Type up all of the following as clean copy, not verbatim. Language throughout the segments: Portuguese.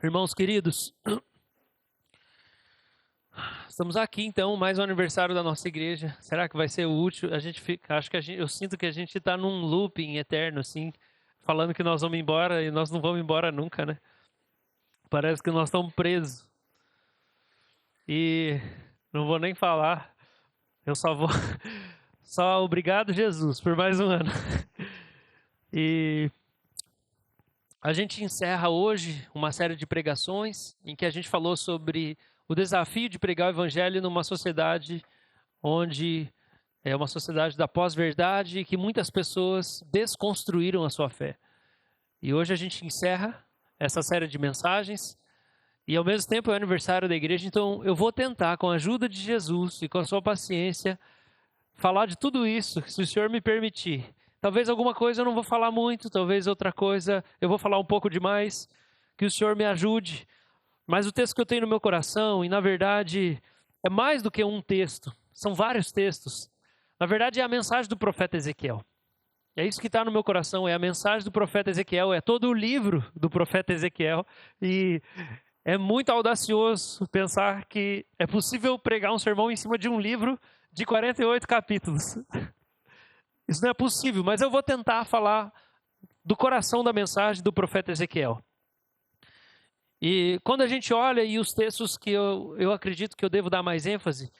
Irmãos queridos, estamos aqui então, mais um aniversário da nossa igreja. Será que vai ser o último? Eu sinto que a gente está num looping eterno, assim, falando que nós vamos embora e nós não vamos embora nunca, né? Parece que nós estamos presos. E não vou nem falar, eu só vou. Só obrigado, Jesus, por mais um ano. E a gente encerra hoje uma série de pregações em que a gente falou sobre o desafio de pregar o evangelho numa sociedade onde é uma sociedade da pós-verdade e que muitas pessoas desconstruíram a sua fé. E hoje a gente encerra essa série de mensagens e ao mesmo tempo é o aniversário da igreja, então eu vou tentar, com a ajuda de Jesus e com a sua paciência, falar de tudo isso, se o Senhor me permitir. Talvez alguma coisa eu não vou falar muito, talvez outra coisa eu vou falar um pouco demais, que o Senhor me ajude. Mas o texto que eu tenho no meu coração, e na verdade é mais do que um texto, são vários textos. Na verdade é a mensagem do profeta Ezequiel. É isso que está no meu coração, é a mensagem do profeta Ezequiel, é todo o livro do profeta Ezequiel. E é muito audacioso pensar que é possível pregar um sermão em cima de um livro de 48 capítulos. Isso não é possível, mas eu vou tentar falar do coração da mensagem do profeta Ezequiel. E quando a gente olha e os textos que eu acredito que eu devo dar mais ênfase,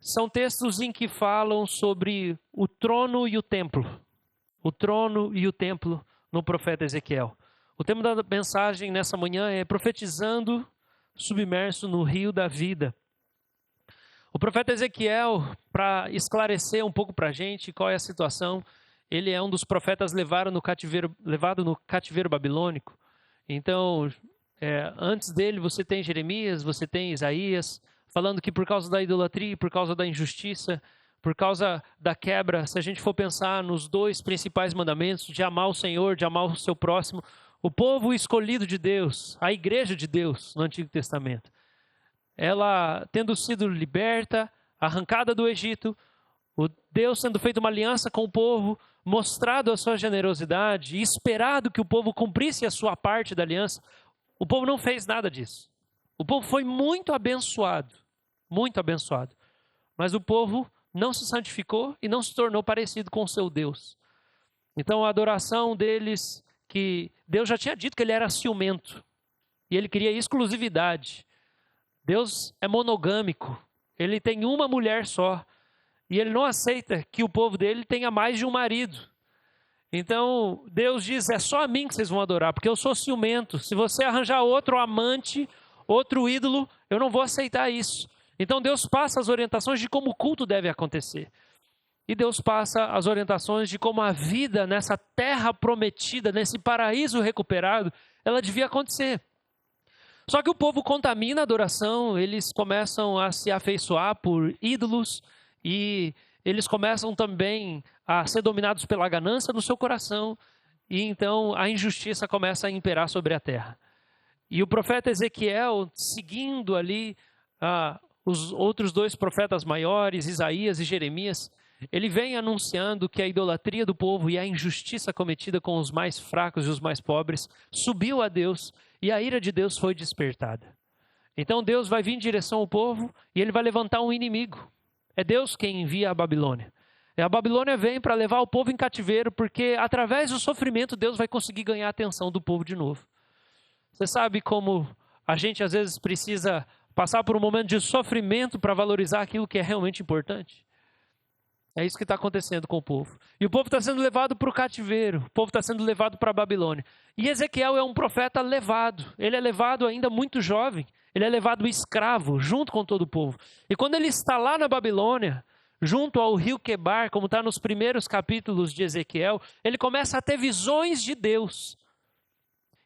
são textos em que falam sobre o trono e o templo. O trono e o templo no profeta Ezequiel. O tema da mensagem nessa manhã é profetizando submerso no rio da vida. O profeta Ezequiel, para esclarecer um pouco para a gente qual é a situação, ele é um dos profetas levado no cativeiro babilônico. Então, antes dele você tem Jeremias, você tem Isaías, falando que por causa da idolatria, por causa da injustiça, por causa da quebra, se a gente for pensar nos dois principais mandamentos, de amar o Senhor, de amar o seu próximo, o povo escolhido de Deus, a igreja de Deus no Antigo Testamento, ela tendo sido liberta, arrancada do Egito, o Deus tendo feito uma aliança com o povo, mostrado a sua generosidade, esperado que o povo cumprisse a sua parte da aliança, o povo não fez nada disso. O povo foi muito abençoado, mas o povo não se santificou e não se tornou parecido com o seu Deus. Então a adoração deles, que Deus já tinha dito que ele era ciumento, e ele queria exclusividade. Deus é monogâmico, ele tem uma mulher só, e ele não aceita que o povo dele tenha mais de um marido. Então Deus diz, é só a mim que vocês vão adorar, porque eu sou ciumento. Se você arranjar outro amante, outro ídolo, eu não vou aceitar isso. Então Deus passa as orientações de como o culto deve acontecer. E Deus passa as orientações de como a vida nessa terra prometida, nesse paraíso recuperado, ela devia acontecer. Só que o povo contamina a adoração, eles começam a se afeiçoar por ídolos e eles começam também a ser dominados pela ganância no seu coração e então a injustiça começa a imperar sobre a terra. E o profeta Ezequiel, seguindo ali os outros dois profetas maiores, Isaías e Jeremias, ele vem anunciando que a idolatria do povo e a injustiça cometida com os mais fracos e os mais pobres subiu a Deus e a ira de Deus foi despertada. Então Deus vai vir em direção ao povo e ele vai levantar um inimigo. É Deus quem envia a Babilônia. E a Babilônia vem para levar o povo em cativeiro, porque através do sofrimento Deus vai conseguir ganhar a atenção do povo de novo. Você sabe como a gente às vezes precisa passar por um momento de sofrimento para valorizar aquilo que é realmente importante? É isso que está acontecendo com o povo. E o povo está sendo levado para o cativeiro. O povo está sendo levado para a Babilônia. E Ezequiel é um profeta levado. Ele é levado ainda muito jovem. Ele é levado escravo, junto com todo o povo. E quando ele está lá na Babilônia, junto ao rio Quebar, como está nos primeiros capítulos de Ezequiel, ele começa a ter visões de Deus.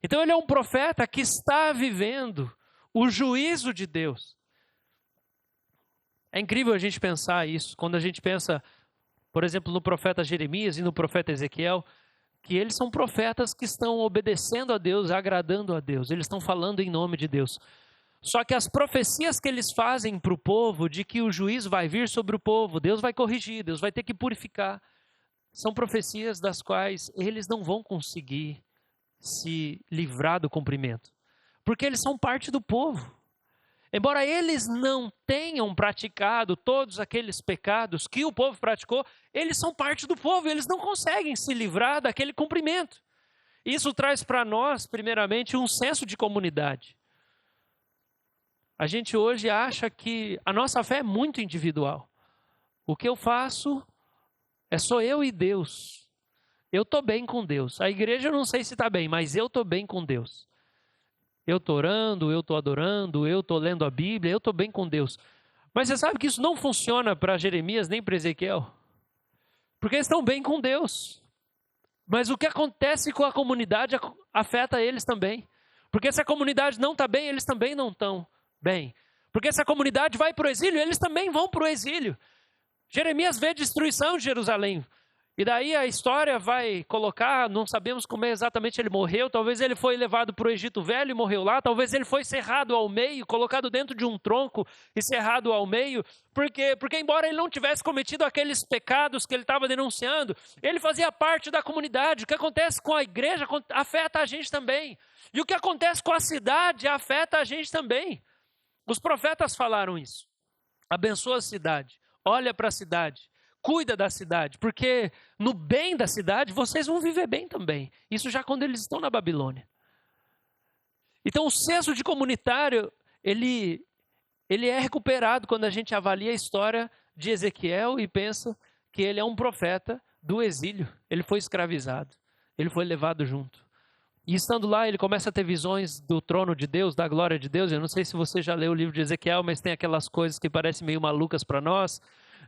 Então ele é um profeta que está vivendo o juízo de Deus. É incrível a gente pensar isso. Quando a gente pensa, por exemplo, no profeta Jeremias e no profeta Ezequiel, que eles são profetas que estão obedecendo a Deus, agradando a Deus. Eles estão falando em nome de Deus. Só que as profecias que eles fazem para o povo, de que o juízo vai vir sobre o povo, Deus vai corrigir, Deus vai ter que purificar, são profecias das quais eles não vão conseguir se livrar do cumprimento. porque eles são parte do povo. Embora eles não tenham praticado todos aqueles pecados que o povo praticou, eles são parte do povo, eles não conseguem se livrar daquele cumprimento. Isso traz para nós, primeiramente, um senso de comunidade. A gente hoje acha que a nossa fé é muito individual. O que eu faço sou eu e Deus. Eu estou bem com Deus. A igreja eu não sei se está bem, mas eu estou bem com Deus. Eu estou orando, eu estou adorando, eu estou lendo a Bíblia, eu estou bem com Deus. Mas você sabe que isso não funciona para Jeremias nem para Ezequiel? Porque eles estão bem com Deus. Mas o que acontece com a comunidade afeta eles também. Porque se a comunidade não está bem, eles também não estão bem. Porque se a comunidade vai para o exílio, eles também vão para o exílio. Jeremias vê destruição de Jerusalém. E daí a história vai colocar, não sabemos como exatamente ele morreu, talvez ele foi levado para o Egito Velho e morreu lá, talvez ele foi cerrado ao meio, colocado dentro de um tronco e cerrado ao meio, porque embora ele não tivesse cometido aqueles pecados que ele estava denunciando, ele fazia parte da comunidade. O que acontece com a igreja afeta a gente também. E o que acontece com a cidade afeta a gente também. Os profetas falaram isso. Abençoa a cidade, olha para a cidade. Cuida da cidade, porque no bem da cidade vocês vão viver bem também. Isso já quando eles estão na Babilônia. Então o senso de comunitário, ele é recuperado quando a gente avalia a história de Ezequiel e pensa que ele é um profeta do exílio. Ele foi escravizado, ele foi levado junto. E estando lá, ele começa a ter visões do trono de Deus, da glória de Deus. Eu não sei se você já leu o livro de Ezequiel, mas tem aquelas coisas que parecem meio malucas para nós.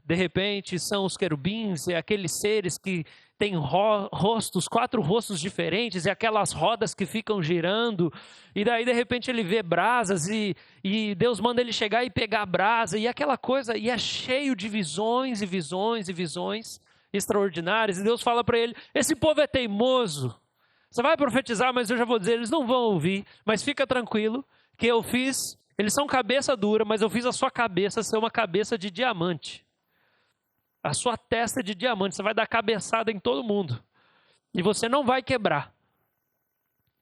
De repente, são os querubins, e aqueles seres que têm rostos, 4 rostos diferentes, e aquelas rodas que ficam girando. E daí, de repente, ele vê brasas, e Deus manda ele chegar e pegar a brasa, e aquela coisa, e é cheio de visões, e visões, e visões extraordinárias. E Deus fala para ele, esse povo é teimoso. Você vai profetizar, mas eu já vou dizer, eles não vão ouvir, mas fica tranquilo, que eu fiz, eles são cabeça dura, mas eu fiz a sua cabeça ser uma cabeça de diamante. A sua testa é de diamante, você vai dar cabeçada em todo mundo. E você não vai quebrar.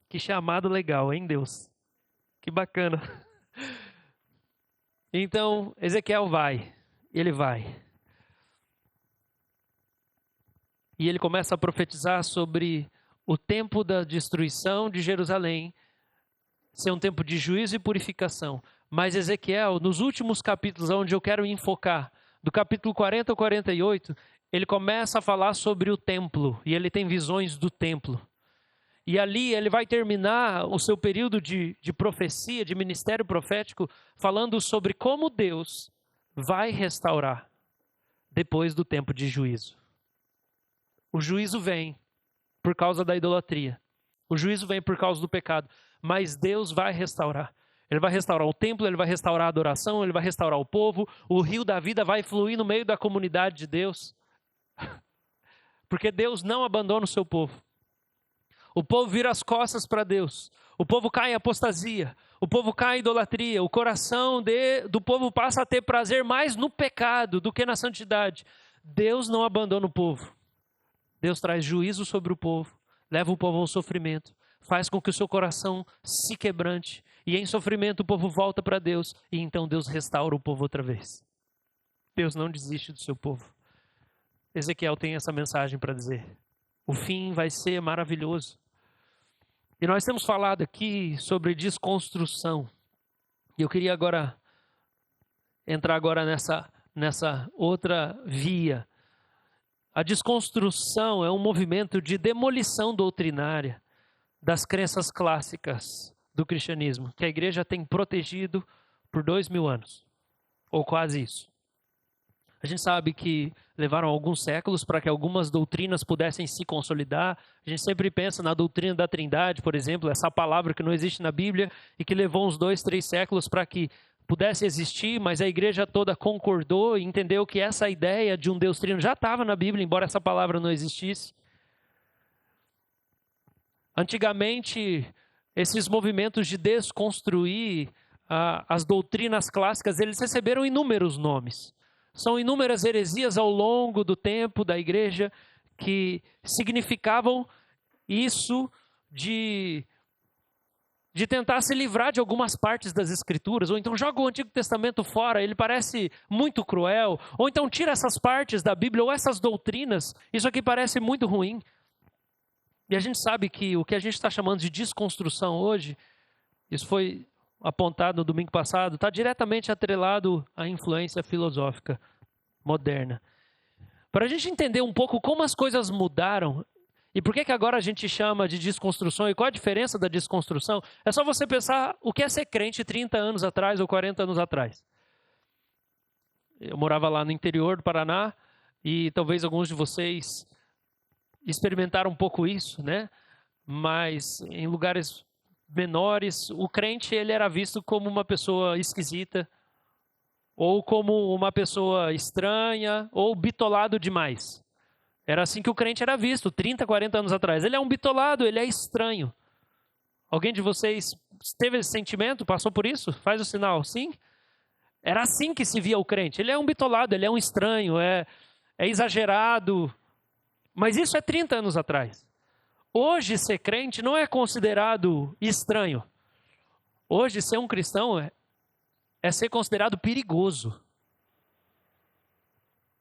Que chamado legal, hein, Deus? Que bacana. Então, Ezequiel vai. Ele vai. E ele começa a profetizar sobre o tempo da destruição de Jerusalém ser um tempo de juízo e purificação. Mas Ezequiel, nos últimos capítulos onde eu quero enfocar, do capítulo 40 ao 48, ele começa a falar sobre o templo, e ele tem visões do templo. E ali ele vai terminar o seu período de profecia, de ministério profético, falando sobre como Deus vai restaurar depois do tempo de juízo. O juízo vem por causa da idolatria. O juízo vem por causa do pecado, mas Deus vai restaurar. Ele vai restaurar o templo, ele vai restaurar a adoração, ele vai restaurar o povo, o rio da vida vai fluir no meio da comunidade de Deus. Porque Deus não abandona o seu povo. O povo vira as costas para Deus. O povo cai em apostasia. O povo cai em idolatria. O coração do povo passa a ter prazer mais no pecado do que na santidade. Deus não abandona o povo. Deus traz juízo sobre o povo, leva o povo ao sofrimento, faz com que o seu coração se quebrante, e em sofrimento o povo volta para Deus, e então Deus restaura o povo outra vez. Deus não desiste do seu povo. Ezequiel tem essa mensagem para dizer. O fim vai ser maravilhoso. E nós temos falado aqui sobre desconstrução. E eu queria entrar agora nessa outra via. A desconstrução é um movimento de demolição doutrinária das crenças clássicas do cristianismo, que a igreja tem protegido por 2000 anos, ou quase isso. A gente sabe que levaram alguns séculos para que algumas doutrinas pudessem se consolidar. A gente sempre pensa na doutrina da Trindade, por exemplo, essa palavra que não existe na Bíblia e que levou uns 2, 3 séculos para que pudesse existir, mas a igreja toda concordou e entendeu que essa ideia de um Deus trino já estava na Bíblia, embora essa palavra não existisse. Antigamente, esses movimentos de desconstruir as doutrinas clássicas, eles receberam inúmeros nomes. São inúmeras heresias ao longo do tempo da igreja que significavam isso de de tentar se livrar de algumas partes das Escrituras, ou então joga o Antigo Testamento fora, ele parece muito cruel, ou então tira essas partes da Bíblia, ou essas doutrinas, isso aqui parece muito ruim. E a gente sabe que o que a gente está chamando de desconstrução hoje, isso foi apontado no domingo passado, está diretamente atrelado à influência filosófica moderna. Para a gente entender um pouco como as coisas mudaram, e por que agora a gente chama de desconstrução, e qual a diferença da desconstrução, é só você pensar o que é ser crente 30 anos atrás ou 40 anos atrás. Eu morava lá no interior do Paraná, e talvez alguns de vocês experimentaram um pouco isso, né? Mas em lugares menores, o crente ele era visto como uma pessoa esquisita, ou como uma pessoa estranha, ou bitolado demais. Era assim que o crente era visto, 30, 40 anos atrás. Ele é um bitolado, ele é estranho. Alguém de vocês teve esse sentimento, passou por isso? Faz o sinal, sim? Era assim que se via o crente. Ele é um bitolado, ele é um estranho, é exagerado. Mas isso é 30 anos atrás. Hoje, ser crente não é considerado estranho. Hoje, ser um cristão é ser considerado perigoso.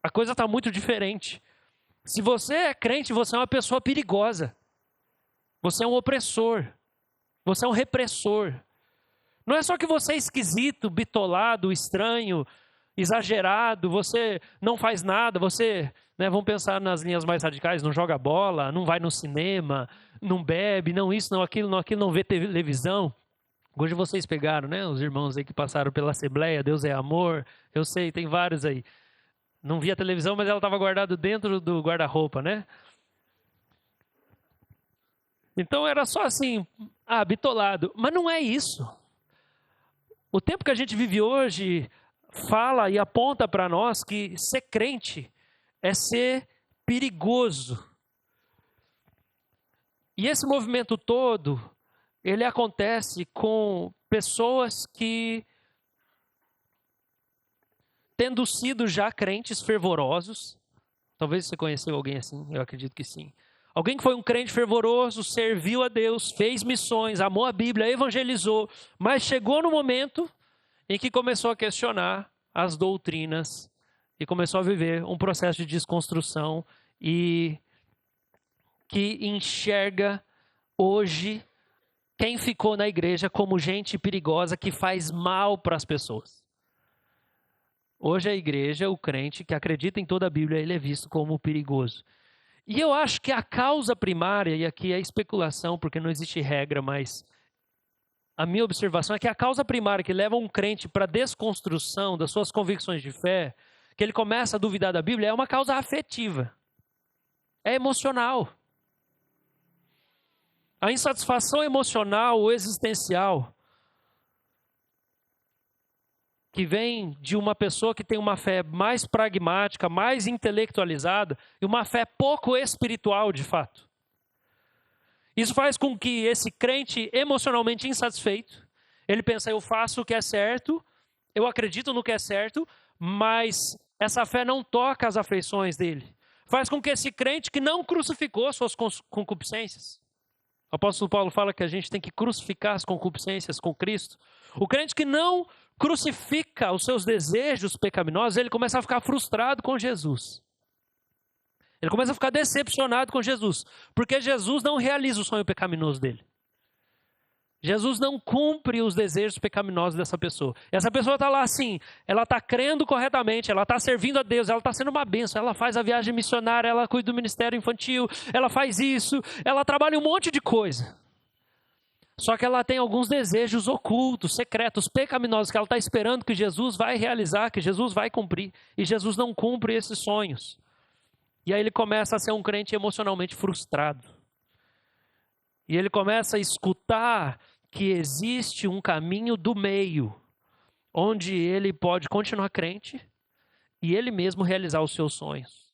A coisa está muito diferente. Se você é crente, você é uma pessoa perigosa. Você é um opressor. Você é um repressor. Não é só que você é esquisito, bitolado, estranho, exagerado, você não faz nada, você, vamos pensar nas linhas mais radicais, não joga bola, não vai no cinema, não bebe, não isso, não aquilo, não vê televisão. Hoje vocês pegaram, né, os irmãos aí que passaram pela Assembleia, Deus é amor, eu sei, tem vários aí. Não via televisão, mas ela estava guardada dentro do guarda-roupa, né? Então era só assim, bitolado. Mas não é isso. O tempo que a gente vive hoje fala e aponta para nós que ser crente é ser perigoso. E esse movimento todo, ele acontece com pessoas que, tendo sido já crentes fervorosos, talvez você conheceu alguém assim, eu acredito que sim. Alguém que foi um crente fervoroso, serviu a Deus, fez missões, amou a Bíblia, evangelizou, mas chegou no momento em que começou a questionar as doutrinas e começou a viver um processo de desconstrução e que enxerga hoje quem ficou na igreja como gente perigosa que faz mal para as pessoas. Hoje a igreja, o crente que acredita em toda a Bíblia, ele é visto como perigoso. E eu acho que a causa primária, e aqui é especulação, porque não existe regra, mas a minha observação é que a causa primária que leva um crente para a desconstrução das suas convicções de fé, que ele começa a duvidar da Bíblia, é uma causa afetiva. É emocional. A insatisfação emocional ou existencial que vem de uma pessoa que tem uma fé mais pragmática, mais intelectualizada e uma fé pouco espiritual de fato. Isso faz com que esse crente emocionalmente insatisfeito, ele pensa, eu faço o que é certo, eu acredito no que é certo, mas essa fé não toca as afeições dele. Faz com que esse crente que não crucificou suas concupiscências, o apóstolo Paulo fala que a gente tem que crucificar as concupiscências com Cristo. O crente que não crucifica os seus desejos pecaminosos, ele começa a ficar frustrado com Jesus. Ele começa a ficar decepcionado com Jesus, porque Jesus não realiza o sonho pecaminoso dele. Jesus não cumpre os desejos pecaminosos dessa pessoa. Essa pessoa está lá assim, ela está crendo corretamente, ela está servindo a Deus, ela está sendo uma bênção, ela faz a viagem missionária, ela cuida do ministério infantil, ela faz isso, ela trabalha um monte de coisa. Só que ela tem alguns desejos ocultos, secretos, pecaminosos, que ela está esperando que Jesus vai realizar, que Jesus vai cumprir. E Jesus não cumpre esses sonhos. E aí ele começa a ser um crente emocionalmente frustrado. E ele começa a escutar que existe um caminho do meio, onde ele pode continuar crente e ele mesmo realizar os seus sonhos.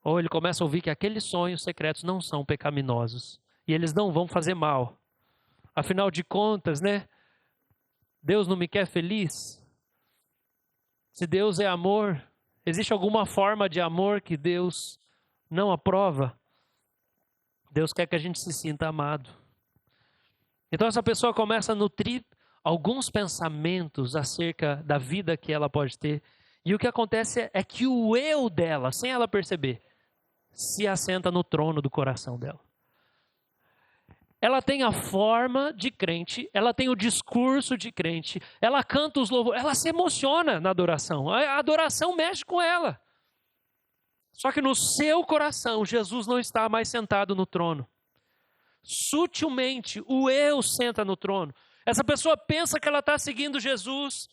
Ou ele começa a ouvir que aqueles sonhos secretos não são pecaminosos e eles não vão fazer mal. Afinal de contas, Deus não me quer feliz? Se Deus é amor, existe alguma forma de amor que Deus não aprova? Deus quer que a gente se sinta amado. Então essa pessoa começa a nutrir alguns pensamentos acerca da vida que ela pode ter. E o que acontece é que o eu dela, sem ela perceber, se assenta no trono do coração dela. Ela tem a forma de crente, ela tem o discurso de crente, ela canta os louvores, ela se emociona na adoração. A adoração mexe com ela. Só que no seu coração, Jesus não está mais sentado no trono. Sutilmente, o eu senta no trono. Essa pessoa pensa que ela está seguindo Jesus,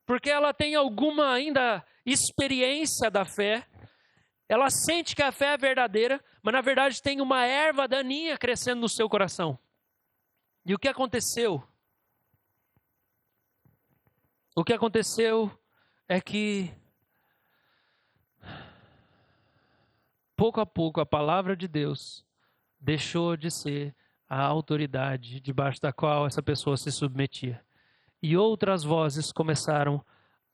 porque ela tem alguma ainda experiência da fé. Ela sente que a fé é verdadeira, mas na verdade tem uma erva daninha crescendo no seu coração. E o que aconteceu? O que aconteceu é que, pouco a pouco, a palavra de Deus deixou de ser a autoridade debaixo da qual essa pessoa se submetia. E outras vozes começaram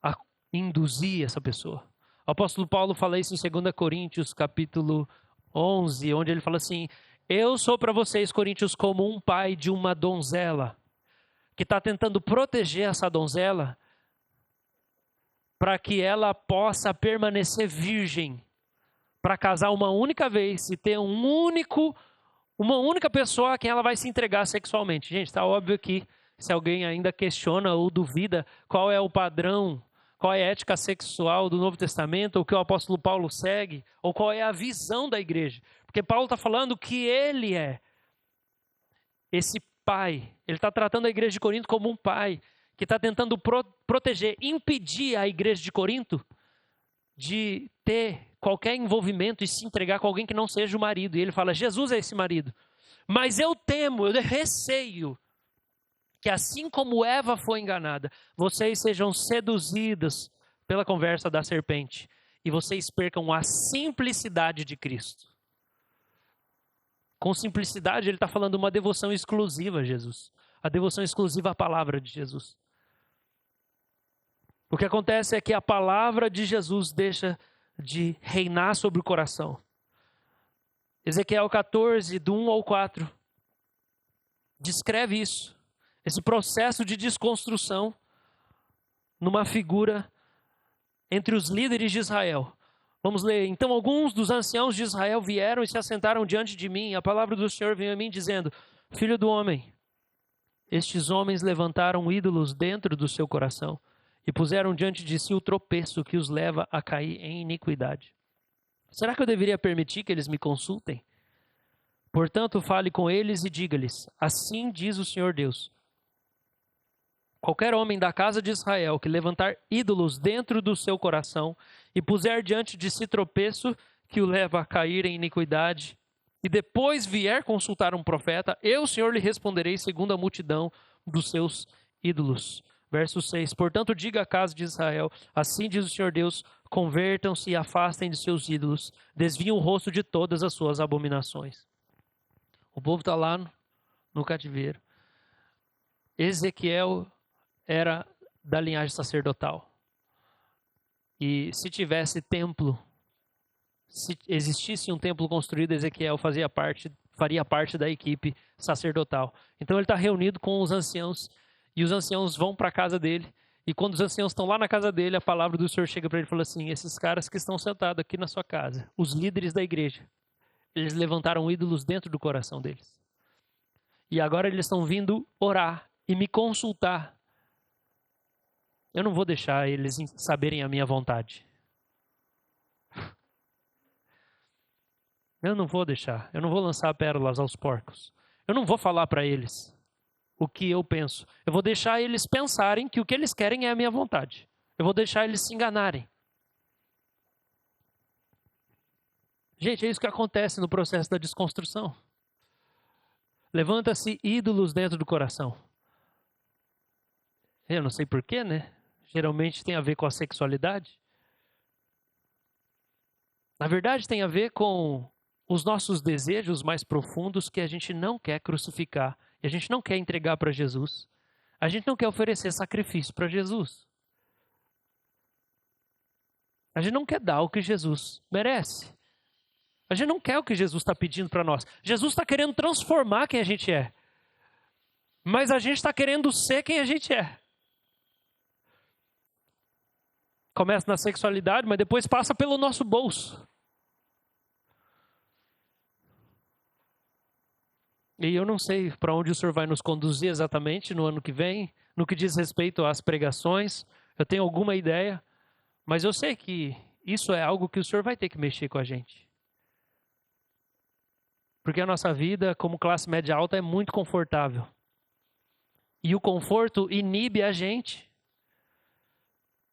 a induzir essa pessoa. O apóstolo Paulo fala isso em 2 Coríntios, capítulo 11, onde ele fala assim: eu sou para vocês, coríntios, como um pai de uma donzela, que está tentando proteger essa donzela para que ela possa permanecer virgem, para casar uma única vez e ter uma única pessoa a quem ela vai se entregar sexualmente. Gente, está óbvio que se alguém ainda questiona ou duvida qual é o padrão, qual é a ética sexual do Novo Testamento, ou que o apóstolo Paulo segue, ou qual é a visão da igreja. Porque Paulo está falando que ele é esse pai. Ele está tratando a igreja de Corinto como um pai, que está tentando proteger, impedir a igreja de Corinto de ter qualquer envolvimento e se entregar com alguém que não seja o marido. E ele fala: Jesus é esse marido. Mas eu temo, eu receio que assim como Eva foi enganada, vocês sejam seduzidas pela conversa da serpente e vocês percam a simplicidade de Cristo. Com simplicidade, ele está falando uma devoção exclusiva a Jesus. A devoção exclusiva à palavra de Jesus. O que acontece é que a palavra de Jesus deixa de reinar sobre o coração. Ezequiel 14, do 1 ao 4, descreve isso. Esse processo de desconstrução numa figura entre os líderes de Israel. Vamos ler. Então alguns dos anciãos de Israel vieram e se assentaram diante de mim. A palavra do Senhor veio a mim dizendo: Filho do homem, estes homens levantaram ídolos dentro do seu coração e puseram diante de si o tropeço que os leva a cair em iniquidade. Será que eu deveria permitir que eles me consultem? Portanto, fale com eles e diga-lhes: assim diz o Senhor Deus. Qualquer homem da casa de Israel que levantar ídolos dentro do seu coração e puser diante de si tropeço que o leva a cair em iniquidade, e depois vier consultar um profeta, eu, Senhor, lhe responderei segundo a multidão dos seus ídolos. Verso 6. Portanto, diga à casa de Israel: assim diz o Senhor Deus, convertam-se e afastem de seus ídolos, desviem o rosto de todas as suas abominações. O povo está lá no cativeiro. Ezequiel era da linhagem sacerdotal. E se tivesse templo, se existisse um templo construído, Ezequiel faria parte da equipe sacerdotal. Então ele está reunido com os anciãos, e os anciãos vão para a casa dele, e quando os anciãos estão lá na casa dele, a palavra do Senhor chega para ele e fala assim: esses caras que estão sentados aqui na sua casa, os líderes da igreja, eles levantaram ídolos dentro do coração deles. E agora eles estão vindo orar e me consultar. Eu não vou deixar eles saberem a minha vontade. Eu não vou deixar. Eu não vou lançar pérolas aos porcos. Eu não vou falar para eles o que eu penso. Eu vou deixar eles pensarem que o que eles querem é a minha vontade. Eu vou deixar eles se enganarem. Gente, é isso que acontece no processo da desconstrução. Levanta-se ídolos dentro do coração. Eu não sei porquê, né? Geralmente tem a ver com a sexualidade. Na verdade, tem a ver com os nossos desejos mais profundos que a gente não quer crucificar. E a gente não quer entregar para Jesus. A gente não quer oferecer sacrifício para Jesus. A gente não quer dar o que Jesus merece. A gente não quer o que Jesus está pedindo para nós. Jesus está querendo transformar quem a gente é. Mas a gente está querendo ser quem a gente é. Começa na sexualidade, mas depois passa pelo nosso bolso. E eu não sei para onde o Senhor vai nos conduzir exatamente no ano que vem, no que diz respeito às pregações. Eu tenho alguma ideia, mas eu sei que isso é algo que o Senhor vai ter que mexer com a gente. Porque a nossa vida, como classe média alta, é muito confortável. E o conforto inibe a gente.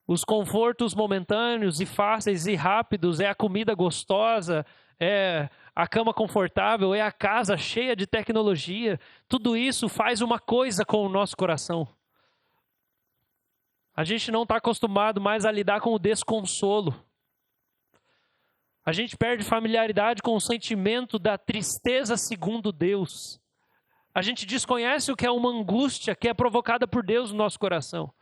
Os confortos momentâneos e fáceis e rápidos é a comida gostosa, é a cama confortável, é a casa cheia de tecnologia. Tudo isso faz uma coisa com o nosso coração. A gente não está acostumado mais a lidar com o desconsolo. A gente perde familiaridade com o sentimento da tristeza segundo Deus. A gente desconhece o que é uma angústia que é provocada por Deus no nosso coração.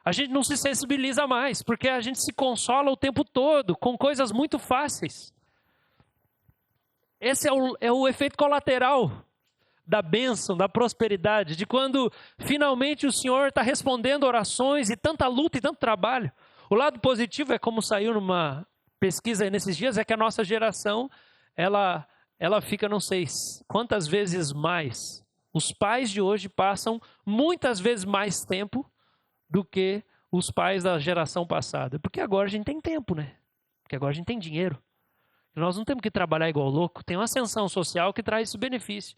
A gente não se sensibiliza mais, porque a gente se consola o tempo todo com coisas muito fáceis. Esse é o efeito colateral da bênção, da prosperidade, de quando finalmente o Senhor está respondendo orações e tanta luta e tanto trabalho. O lado positivo é como saiu numa pesquisa nesses dias, é que a nossa geração, ela fica, não sei quantas vezes mais. Os pais de hoje passam muitas vezes mais tempo do que os pais da geração passada. Porque agora a gente tem tempo, né? Porque agora a gente tem dinheiro. Nós não temos que trabalhar igual louco. Tem uma ascensão social que traz esse benefício.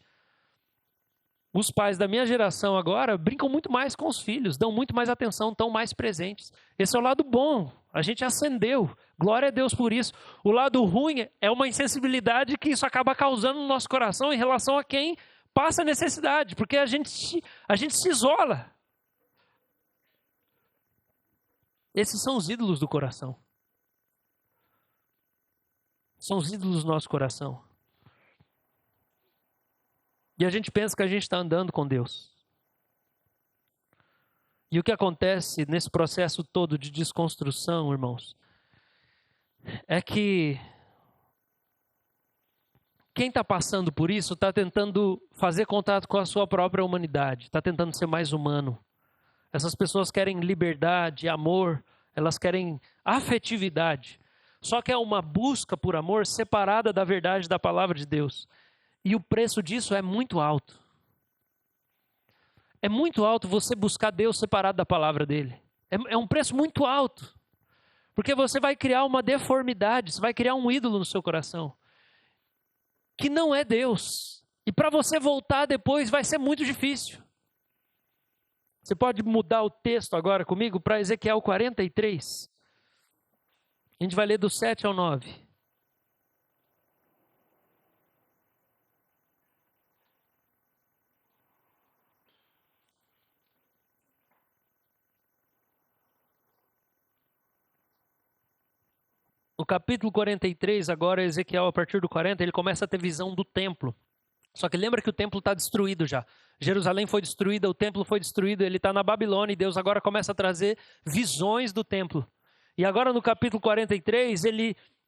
Os pais da minha geração agora brincam muito mais com os filhos, dão muito mais atenção, estão mais presentes. Esse é o lado bom. A gente ascendeu. Glória a Deus por isso. O lado ruim é uma insensibilidade que isso acaba causando no nosso coração em relação a quem passa necessidade, porque a gente se isola. Esses são os ídolos do coração. São os ídolos do nosso coração. E a gente pensa que a gente está andando com Deus. E o que acontece nesse processo todo de desconstrução, irmãos, é que quem está passando por isso está tentando fazer contato com a sua própria humanidade, está tentando ser mais humano. Essas pessoas querem liberdade, amor, elas querem afetividade. Só que é uma busca por amor separada da verdade da palavra de Deus. E o preço disso é muito alto. É muito alto você buscar Deus separado da palavra dele. É um preço muito alto. Porque você vai criar uma deformidade, você vai criar um ídolo no seu coração. Que não é Deus. E para você voltar depois vai ser muito difícil. Você pode mudar o texto agora comigo para Ezequiel 43. A gente vai ler do 7 ao 9. No capítulo 43, agora Ezequiel, a partir do 40, ele começa a ter visão do templo. Só que lembra que o templo está destruído já. Jerusalém foi destruída, o templo foi destruído, ele está na Babilônia e Deus agora começa a trazer visões do templo. E agora no capítulo 43,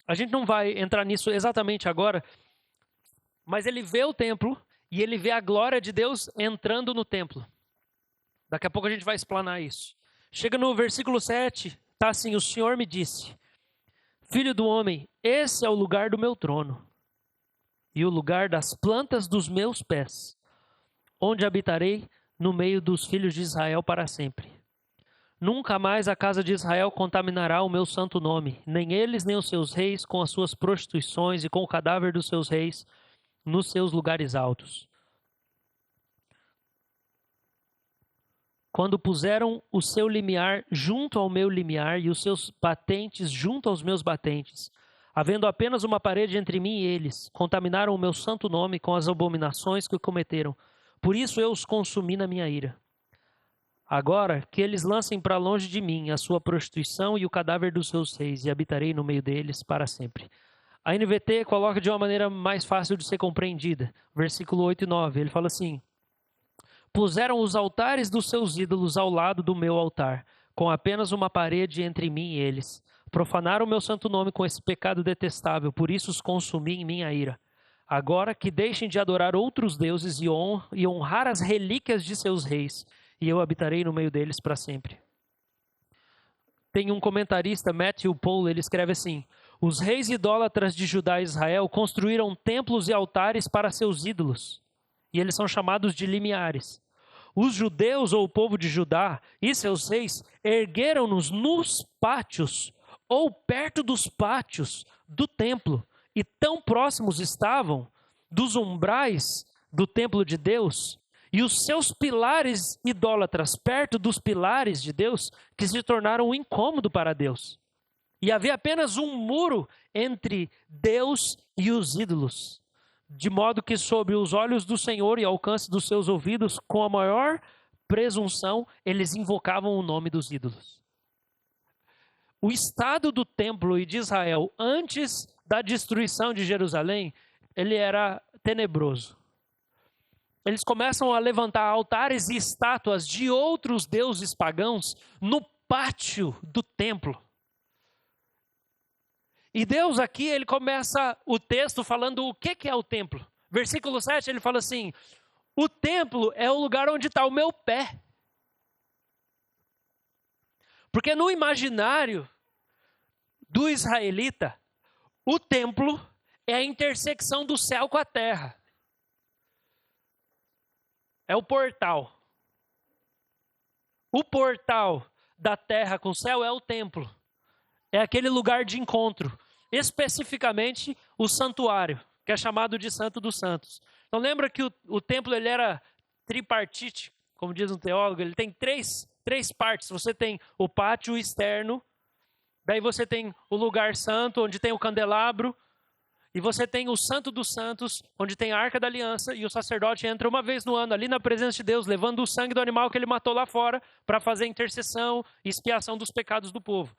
a gente não vai entrar nisso exatamente agora, mas ele vê o templo e ele vê a glória de Deus entrando no templo. Daqui a pouco a gente vai explanar isso. Chega no versículo 7, tá assim: o Senhor me disse: Filho do homem, esse é o lugar do meu trono e o lugar das plantas dos meus pés, onde habitarei no meio dos filhos de Israel para sempre. Nunca mais a casa de Israel contaminará o meu santo nome, nem eles nem os seus reis com as suas prostituições e com o cadáver dos seus reis nos seus lugares altos. Quando puseram o seu limiar junto ao meu limiar e os seus batentes junto aos meus batentes, havendo apenas uma parede entre mim e eles, contaminaram o meu santo nome com as abominações que cometeram. Por isso eu os consumi na minha ira. Agora que eles lancem para longe de mim a sua prostituição e o cadáver dos seus reis, e habitarei no meio deles para sempre. A NVT coloca de uma maneira mais fácil de ser compreendida. Versículo 8 e 9, ele fala assim: puseram os altares dos seus ídolos ao lado do meu altar, com apenas uma parede entre mim e eles. Profanaram o meu santo nome com esse pecado detestável, por isso os consumi em minha ira. Agora que deixem de adorar outros deuses e honrar as relíquias de seus reis, e eu habitarei no meio deles para sempre. Tem um comentarista, Matthew Paul, ele escreve assim: os reis idólatras de Judá e Israel construíram templos e altares para seus ídolos, e eles são chamados de limiares. Os judeus ou o povo de Judá e seus reis ergueram-nos nos pátios ou perto dos pátios do templo, e tão próximos estavam dos umbrais do templo de Deus, e os seus pilares idólatras perto dos pilares de Deus, que se tornaram um incômodo para Deus. E havia apenas um muro entre Deus e os ídolos, de modo que sob os olhos do Senhor e ao alcance dos seus ouvidos, com a maior presunção, eles invocavam o nome dos ídolos. O estado do templo e de Israel antes da destruição de Jerusalém, ele era tenebroso. Eles começam a levantar altares e estátuas de outros deuses pagãos no pátio do templo. E Deus aqui, ele começa o texto falando o que é o templo. Versículo 7, ele fala assim: o templo é o lugar onde está o meu pé. Porque no imaginário do israelita, o templo é a intersecção do céu com a terra. É o portal. O portal da terra com o céu é o templo. É aquele lugar de encontro. Especificamente o santuário, que é chamado de Santo dos Santos. Então lembra que o templo ele era tripartite, como diz um teólogo, ele tem três partes. Você tem o pátio externo, daí você tem o lugar santo, onde tem o candelabro, e você tem o Santo dos Santos, onde tem a Arca da Aliança, e o sacerdote entra uma vez no ano ali na presença de Deus, levando o sangue do animal que ele matou lá fora, para fazer intercessão e expiação dos pecados do povo.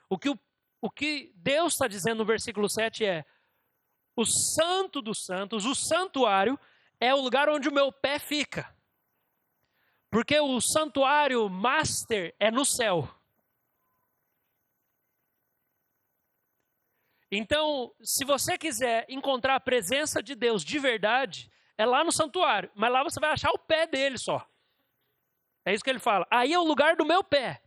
O que Deus está dizendo no versículo 7 é: o Santo dos Santos, o santuário, é o lugar onde o meu pé fica. Porque o santuário master é no céu. Então, se você quiser encontrar a presença de Deus de verdade, é lá no santuário. Mas lá você vai achar o pé dele só. É isso que ele fala. Aí é o lugar do meu pé.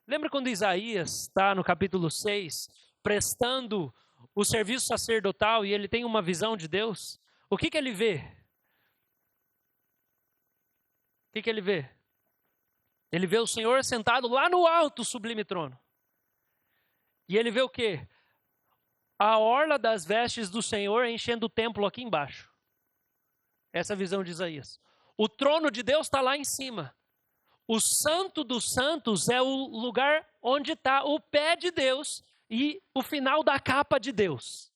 Lembra quando Isaías está no capítulo 6, prestando o serviço sacerdotal e ele tem uma visão de Deus? O que ele vê? O que ele vê? Ele vê o Senhor sentado lá no alto sublime trono. E ele vê o quê? A orla das vestes do Senhor enchendo o templo aqui embaixo. Essa é a visão de Isaías. O trono de Deus está lá em cima. O Santo dos Santos é o lugar onde está o pé de Deus e o final da capa de Deus.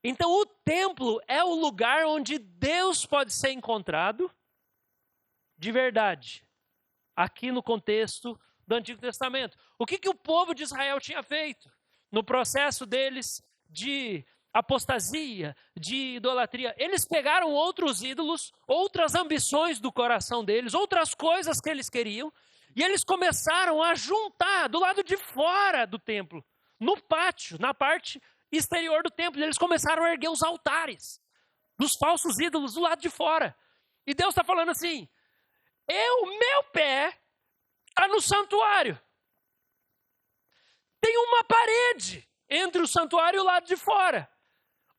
Então o templo é o lugar onde Deus pode ser encontrado de verdade. Aqui no contexto do Antigo Testamento. O que o povo de Israel tinha feito? No processo deles de apostasia, de idolatria, eles pegaram outros ídolos, outras ambições do coração deles, outras coisas que eles queriam, e eles começaram a juntar do lado de fora do templo, no pátio, na parte exterior do templo, e eles começaram a erguer os altares dos falsos ídolos do lado de fora. E Deus está falando assim: meu pé está no santuário. Tem uma parede entre o santuário e o lado de fora,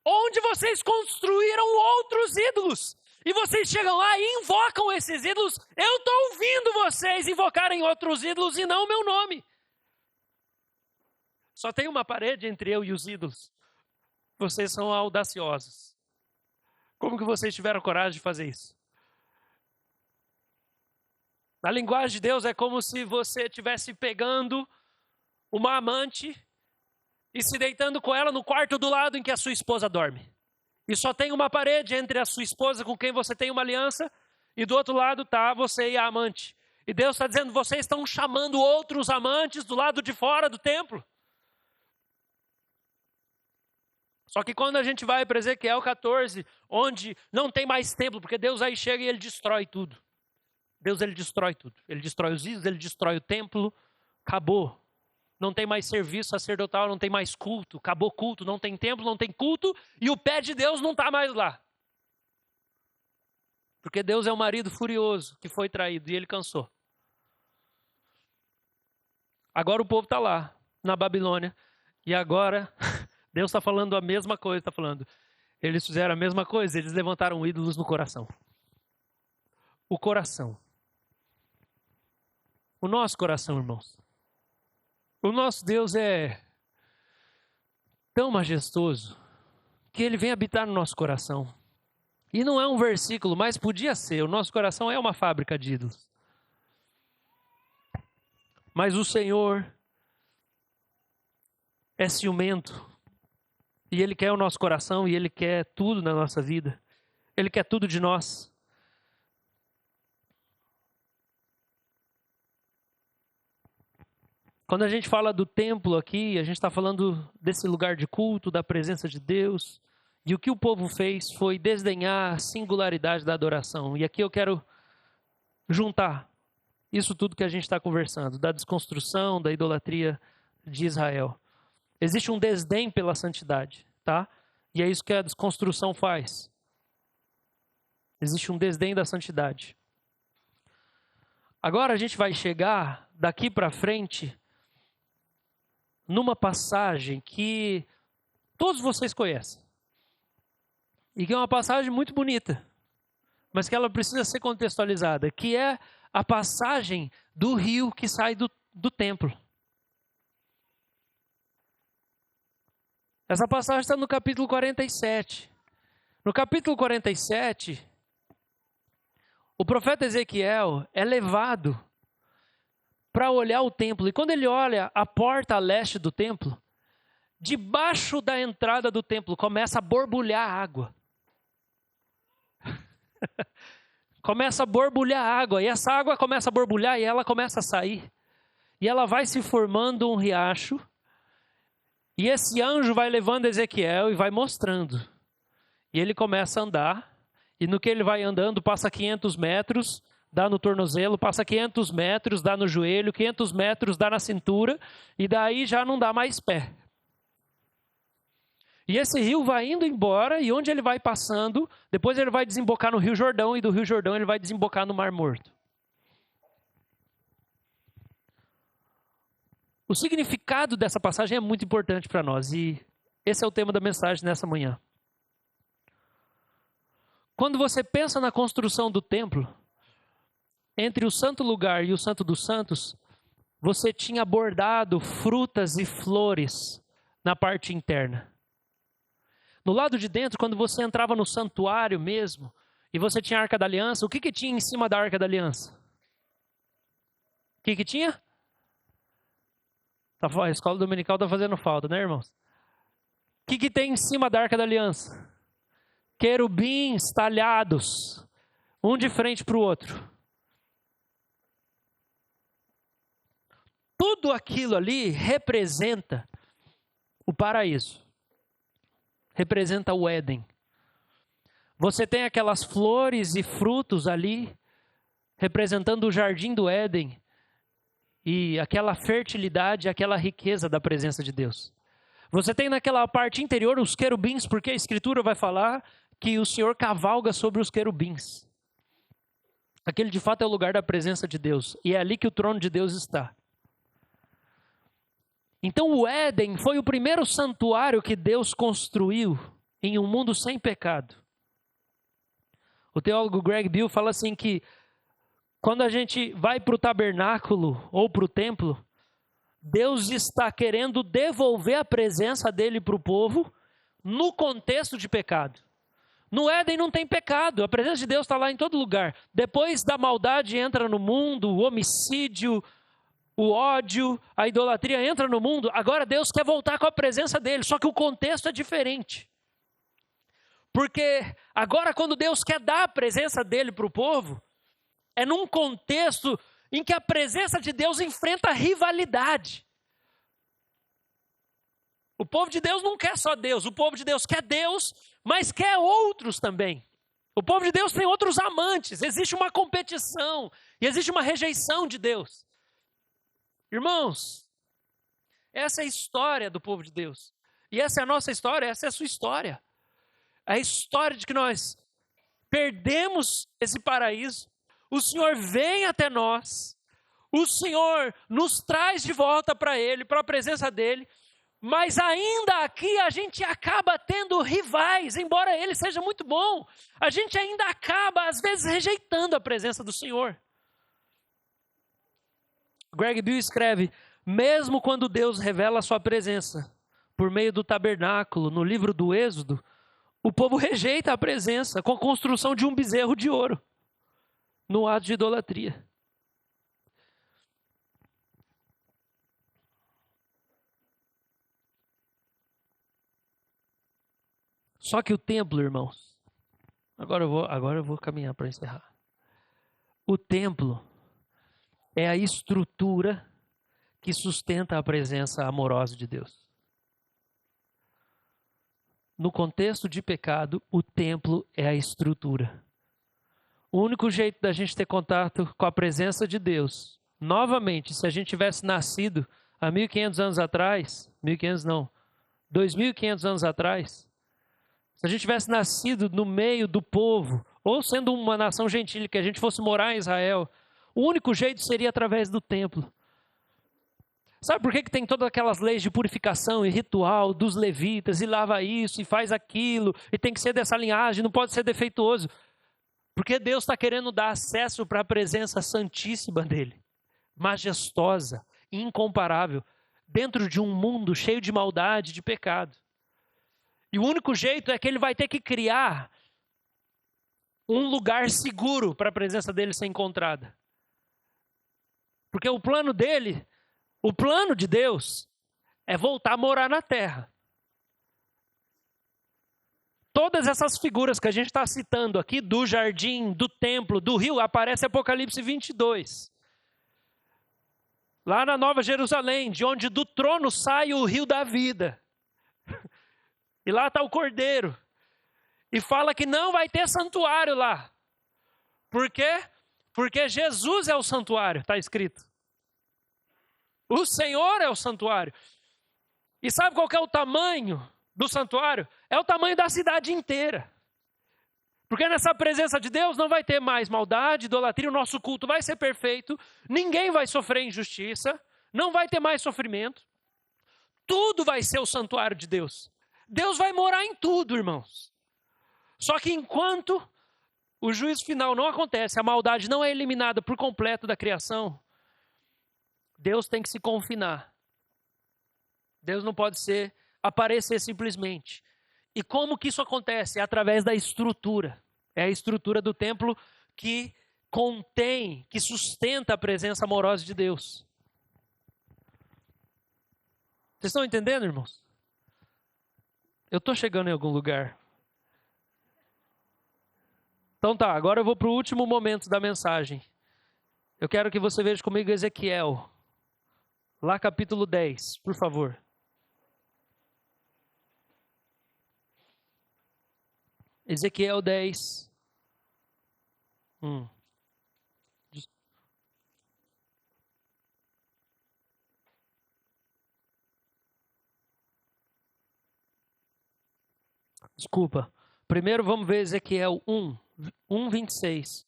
onde vocês construíram outros ídolos. E vocês chegam lá e invocam esses ídolos. Eu estou ouvindo vocês invocarem outros ídolos e não o meu nome. Só tem uma parede entre eu e os ídolos. Vocês são audaciosos. Como que vocês tiveram coragem de fazer isso? Na linguagem de Deus é como se você estivesse pegando uma amante e se deitando com ela no quarto do lado em que a sua esposa dorme. E só tem uma parede entre a sua esposa com quem você tem uma aliança, e do outro lado está você e a amante. E Deus está dizendo: vocês estão chamando outros amantes do lado de fora do templo. Só que quando a gente vai para Ezequiel 14, onde não tem mais templo, porque Deus aí chega e ele destrói tudo. Deus, ele destrói tudo. Ele destrói os ídolos, ele destrói o templo, acabou. não tem mais serviço sacerdotal, não tem mais culto, acabou culto, não tem templo, não tem culto, e o pé de Deus não está mais lá. Porque Deus é um marido furioso que foi traído e ele cansou. Agora o povo está lá, na Babilônia, e agora Deus está falando a mesma coisa, está falando. Eles fizeram a mesma coisa, eles levantaram ídolos no coração. O coração. O nosso coração, irmãos. O nosso Deus é tão majestoso que ele vem habitar no nosso coração. E não é um versículo, mas podia ser. O nosso coração é uma fábrica de ídolos. Mas o Senhor é ciumento. E Ele quer o nosso coração e Ele quer tudo na nossa vida. Ele quer tudo de nós. Quando a gente fala do templo aqui, a gente está falando desse lugar de culto, da presença de Deus. E o que o povo fez foi desdenhar a singularidade da adoração. E aqui eu quero juntar isso tudo que a gente está conversando, da desconstrução, da idolatria de Israel. Existe um desdém pela santidade, tá? E é isso que a desconstrução faz. Existe um desdém da santidade. Agora a gente vai chegar daqui para frente numa passagem que todos vocês conhecem. E que é uma passagem muito bonita, mas que ela precisa ser contextualizada, que é a passagem do rio que sai do templo. Essa passagem está no capítulo 47. No capítulo 47, o profeta Ezequiel é levado para olhar o templo. E quando ele olha a porta a leste do templo, debaixo da entrada do templo começa a borbulhar água. Começa a borbulhar água. E essa água começa a borbulhar e ela começa a sair. E ela vai se formando um riacho. E esse anjo vai levando Ezequiel e vai mostrando. E ele começa a andar. E no que ele vai andando, passa 500 metros, dá no tornozelo, passa 500 metros, dá no joelho, 500 metros, dá na cintura, e daí já não dá mais pé. E esse rio vai indo embora, e onde ele vai passando, depois ele vai desembocar no Rio Jordão, e do Rio Jordão ele vai desembocar no Mar Morto. O significado dessa passagem é muito importante para nós, e esse é o tema da mensagem nessa manhã. Quando você pensa na construção do templo, entre o santo lugar e o santo dos santos, você tinha bordado frutas e flores na parte interna. No lado de dentro, quando você entrava no santuário mesmo, e você tinha a Arca da Aliança, o que tinha em cima da Arca da Aliança? O que tinha? A escola dominical está fazendo falta, né, irmãos? O que tem em cima da Arca da Aliança? Querubins talhados, um de frente para o outro. Tudo aquilo ali representa o paraíso. Representa o Éden. Você tem aquelas flores e frutos ali, representando o jardim do Éden, e aquela fertilidade, aquela riqueza da presença de Deus. Você tem naquela parte interior os querubins, porque a Escritura vai falar que o Senhor cavalga sobre os querubins. Aquele de fato é o lugar da presença de Deus, e é ali que o trono de Deus está. Então o Éden foi o primeiro santuário que Deus construiu em um mundo sem pecado. O teólogo Greg Beale fala assim que quando a gente vai para o tabernáculo ou para o templo, Deus está querendo devolver a presença dele para o povo no contexto de pecado. No Éden não tem pecado, a presença de Deus está lá em todo lugar. Depois da maldade entra no mundo, o homicídio, o ódio, a idolatria entra no mundo. Agora Deus quer voltar com a presença dele, só que o contexto é diferente. Porque agora quando Deus quer dar a presença dele para o povo, é num contexto em que a presença de Deus enfrenta rivalidade. O povo de Deus não quer só Deus, o povo de Deus quer Deus, mas quer outros também. O povo de Deus tem outros amantes, existe uma competição e existe uma rejeição de Deus. Irmãos, Essa é a história do povo de Deus. E essa é a nossa história, essa é a sua história. A história de que nós perdemos esse paraíso, o Senhor vem até nós, o Senhor nos traz de volta para Ele, para a presença dEle, mas ainda aqui a gente acaba tendo rivais, embora Ele seja muito bom, a gente ainda acaba às vezes rejeitando a presença do Senhor. Greg Beale escreve, mesmo quando Deus revela a sua presença por meio do tabernáculo, no livro do Êxodo, o povo rejeita a presença com a construção de um bezerro de ouro, no ato de idolatria. Só que o templo, irmãos, agora eu vou caminhar para encerrar. O templo é a estrutura que sustenta a presença amorosa de Deus. No contexto de pecado, o templo é a estrutura. O único jeito da gente ter contato com a presença de Deus, novamente, se a gente tivesse nascido há 1.500 anos atrás, 1.500 não, 2.500 anos atrás, se a gente tivesse nascido no meio do povo, ou sendo uma nação gentil, que a gente fosse morar em Israel, o único jeito seria através do templo. Sabe por que tem todas aquelas leis de purificação e ritual dos levitas, e lava isso, e faz aquilo, e tem que ser dessa linhagem, não pode ser defeituoso? Porque Deus está querendo dar acesso para a presença santíssima dele, majestosa, incomparável, dentro de um mundo cheio de maldade, de pecado. E o único jeito é que ele vai ter que criar um lugar seguro para a presença dele ser encontrada. Porque o plano dele, o plano de Deus, é voltar a morar na terra. Todas essas figuras que a gente está citando aqui, do jardim, do templo, do rio, aparece em Apocalipse 22. Lá na Nova Jerusalém, de onde do trono sai o rio da vida. E lá está o Cordeiro. E fala que não vai ter santuário lá. Por quê? Porque Jesus é o santuário, está escrito. O Senhor é o santuário. E sabe qual que é o tamanho do santuário? É o tamanho da cidade inteira. Porque nessa presença de Deus não vai ter mais maldade, idolatria, o nosso culto vai ser perfeito, ninguém vai sofrer injustiça, não vai ter mais sofrimento. Tudo vai ser o santuário de Deus. Deus vai morar em tudo, irmãos. Só que enquanto o juízo final não acontece, a maldade não é eliminada por completo da criação, Deus tem que se confinar. Deus não pode aparecer simplesmente. E como que isso acontece? É através da estrutura. É a estrutura do templo que contém, que sustenta a presença amorosa de Deus. Vocês estão entendendo, irmãos? Eu estou chegando em algum lugar. Então tá, agora eu vou para o último momento da mensagem. Eu quero que você veja comigo Ezequiel. Lá capítulo 10, por favor. Ezequiel 10. Desculpa. Primeiro vamos ver Ezequiel 1:26.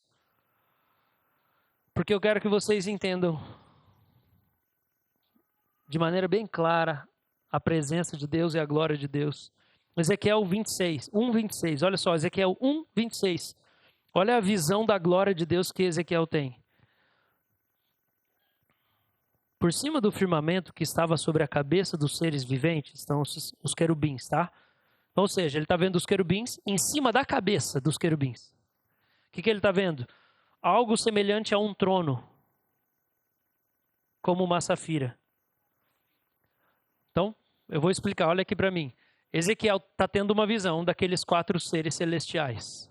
Porque eu quero que vocês entendam de maneira bem clara a presença de Deus e a glória de Deus. Ezequiel 1:26. Olha só, Ezequiel 1:26. Olha a visão da glória de Deus que Ezequiel tem. Por cima do firmamento que estava sobre a cabeça dos seres viventes, estão os querubins, tá? Ou seja, ele está vendo os querubins em cima da cabeça dos querubins. O que ele está vendo? Algo semelhante a um trono, como uma safira. Então, eu vou explicar, olha aqui para mim. Ezequiel está tendo uma visão daqueles 4 seres celestiais.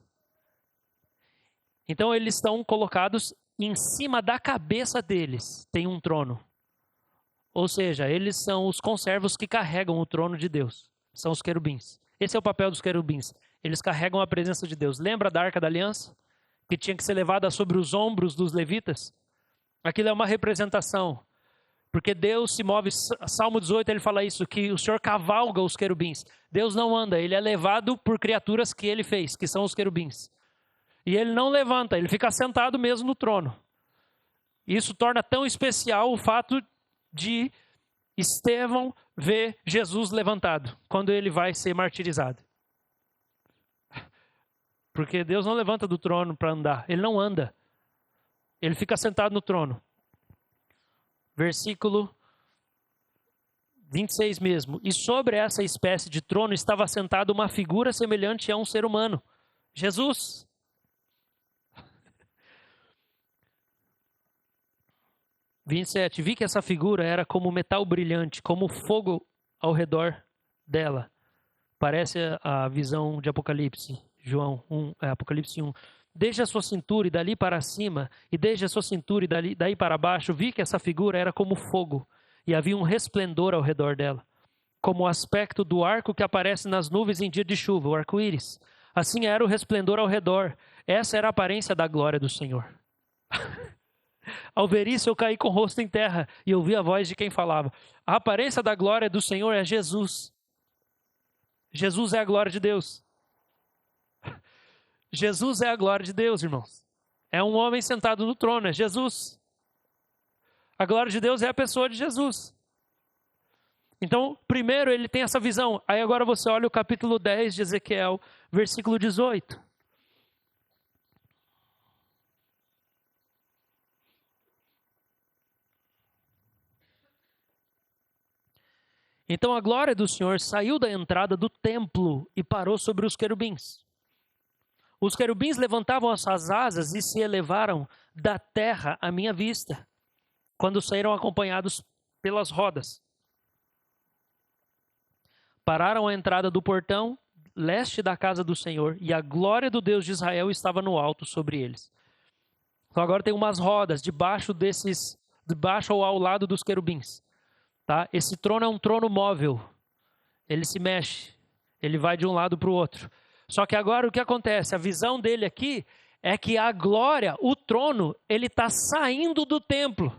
Então, eles estão colocados em cima da cabeça deles, tem um trono. Ou seja, eles são os conservos que carregam o trono de Deus. São os querubins. Esse é o papel dos querubins. Eles carregam a presença de Deus. Lembra da Arca da Aliança? Que tinha que ser levada sobre os ombros dos levitas? Aquilo é uma representação Porque Deus se move, Salmo 18 ele fala isso, que o Senhor cavalga os querubins. Deus não anda, ele é levado por criaturas que ele fez, que são os querubins. E ele não levanta, ele fica sentado mesmo no trono. Isso torna tão especial o fato de Estevão ver Jesus levantado, quando ele vai ser martirizado. Porque Deus não levanta do trono para andar, ele não anda. Ele fica sentado no trono. Versículo 26 mesmo. E sobre essa espécie de trono estava sentada uma figura semelhante a um ser humano. Jesus. 27. Vi que essa figura era como metal brilhante, como fogo ao redor dela. Parece a visão de Apocalipse, Apocalipse 1. Desde a sua cintura e dali para cima, e desde a sua cintura e daí para baixo, vi que essa figura era como fogo, e havia um resplendor ao redor dela, como o aspecto do arco que aparece nas nuvens em dia de chuva, o arco-íris. Assim era o resplendor ao redor. Essa era a aparência da glória do Senhor. Ao ver isso, eu caí com o rosto em terra, e ouvi a voz de quem falava. A aparência da glória do Senhor é Jesus. Jesus é a glória de Deus. Jesus é a glória de Deus, irmãos. É um homem sentado no trono, é Jesus. A glória de Deus é a pessoa de Jesus. Então, primeiro ele tem essa visão. Aí agora você olha o capítulo 10 de Ezequiel, versículo 18. Então a glória do Senhor saiu da entrada do templo e parou sobre os querubins. Os querubins levantavam as suas asas e se elevaram da terra à minha vista, quando saíram acompanhados pelas rodas. Pararam à entrada do portão leste da casa do Senhor, e a glória do Deus de Israel estava no alto sobre eles. Então agora tem umas rodas debaixo ou ao lado dos querubins. Tá? Esse trono é um trono móvel. Ele se mexe, ele vai de um lado para o outro. Só que agora o que acontece? A visão dele aqui é que a glória, o trono, ele está saindo do templo.